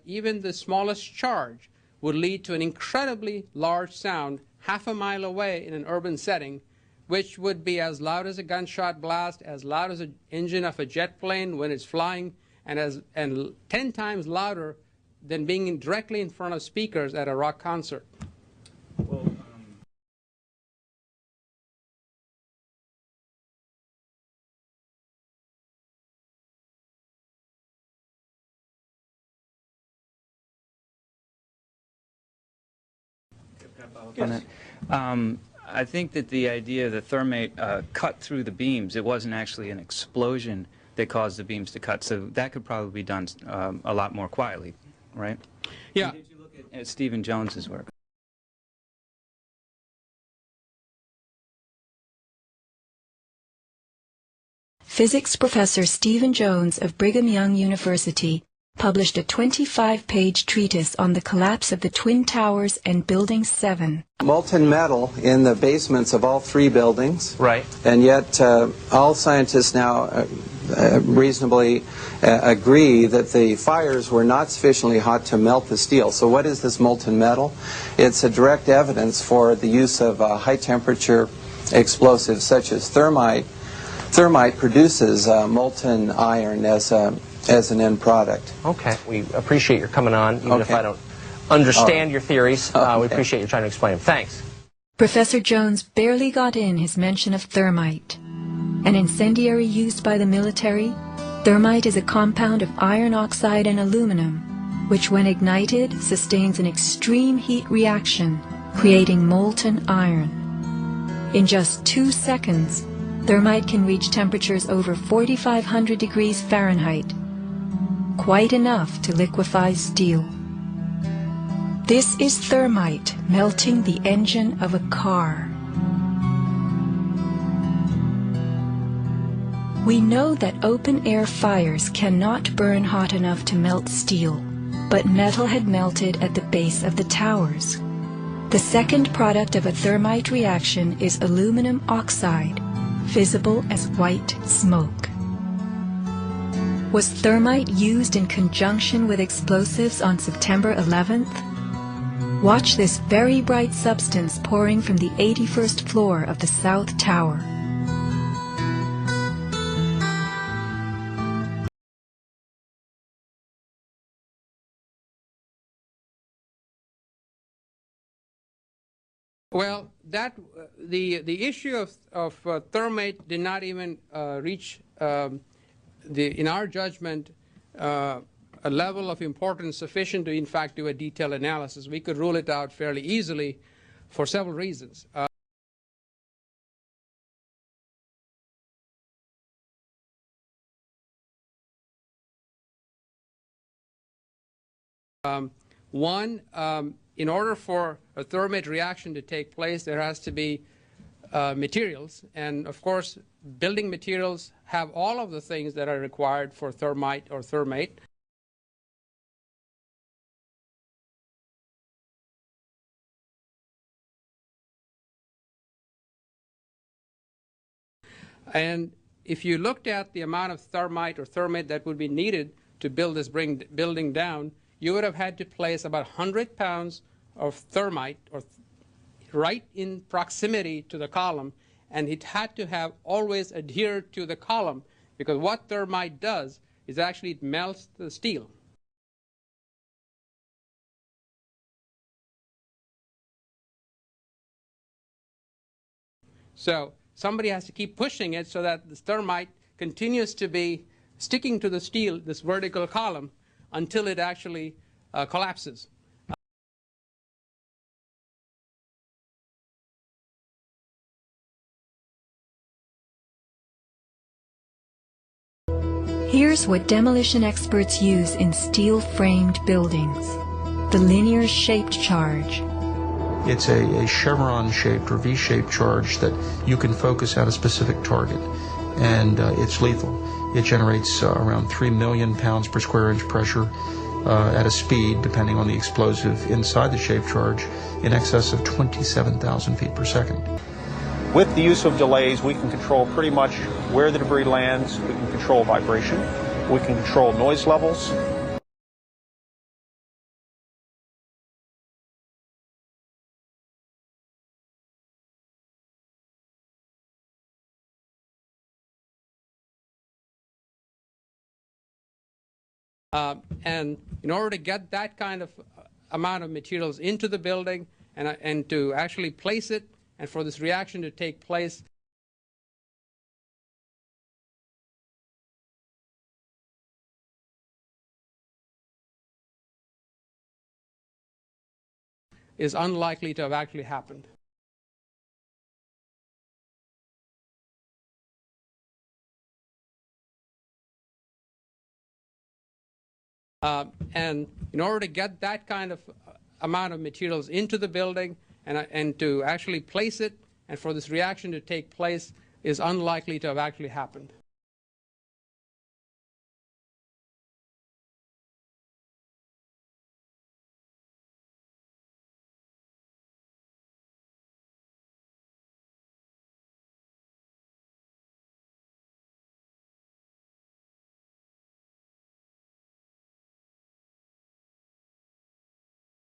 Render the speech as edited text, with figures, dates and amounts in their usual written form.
Even the smallest charge would lead to an incredibly large sound half a mile away in an urban setting, which would be as loud as a gunshot blast, as loud as the engine of a jet plane when it's flying, and 10 times louder than being directly in front of speakers at a rock concert. Well, Yes. I think that the idea that Thermate cut through the beams, it wasn't actually an explosion that caused the beams to cut, so that could probably be done a lot more quietly, right? Yeah. Did you look at Stephen Jones's work? Physics professor Stephen Jones of Brigham Young University published a 25-page treatise on the collapse of the Twin Towers and Building 7. Molten metal in the basements of all three buildings. Right. And yet all scientists now reasonably agree that the fires were not sufficiently hot to melt the steel. So what is this molten metal? It's a direct evidence for the use of high-temperature explosives such as thermite. Thermite produces molten iron as an end product. Okay. We appreciate your coming on, even if I don't understand your theories. We appreciate you trying to explain them. Thanks. Professor Jones barely got in his mention of thermite. An incendiary used by the military, thermite is a compound of iron oxide and aluminum, which when ignited sustains an extreme heat reaction, creating molten iron. In just 2 seconds, thermite can reach temperatures over 4,500 degrees Fahrenheit, quite enough to liquefy steel. This is thermite melting the engine of a car. We know that open-air fires cannot burn hot enough to melt steel, but metal had melted at the base of the towers. The second product of a thermite reaction is aluminum oxide, visible as white smoke. Was thermite used in conjunction with explosives on September 11th? Watch this very bright substance pouring from the 81st floor of the South Tower. Well, the issue of thermate did not even reach, in our judgment, a level of importance sufficient to, in fact, do a detailed analysis. We could rule it out fairly easily for several reasons. One, in order for a thermate reaction to take place, there has to be materials. And, of course, building materials have all of the things that are required for thermite or thermate. And if you looked at the amount of thermite or thermate that would be needed to build this building down, you would have had to place about 100 pounds of thermite right in proximity to the column, and it had to have always adhered to the column, because what thermite does is actually it melts the steel. So somebody has to keep pushing it so that the thermite continues to be sticking to the steel, this vertical column, until it actually collapses. Here's what demolition experts use in steel-framed buildings: the linear-shaped charge. It's a chevron-shaped or V-shaped charge that you can focus at a specific target, and it's lethal. It generates around 3 million pounds per square inch pressure at a speed, depending on the explosive inside the shaped charge, in excess of 27,000 feet per second. With the use of delays, we can control pretty much where the debris lands. We can control vibration. We can control noise levels. And in order to get that kind of amount of materials into the building and to actually place it and for this reaction to take place, is unlikely to have actually happened. And in order to get that kind of amount of materials into the building and to actually place it and for this reaction to take place is unlikely to have actually happened.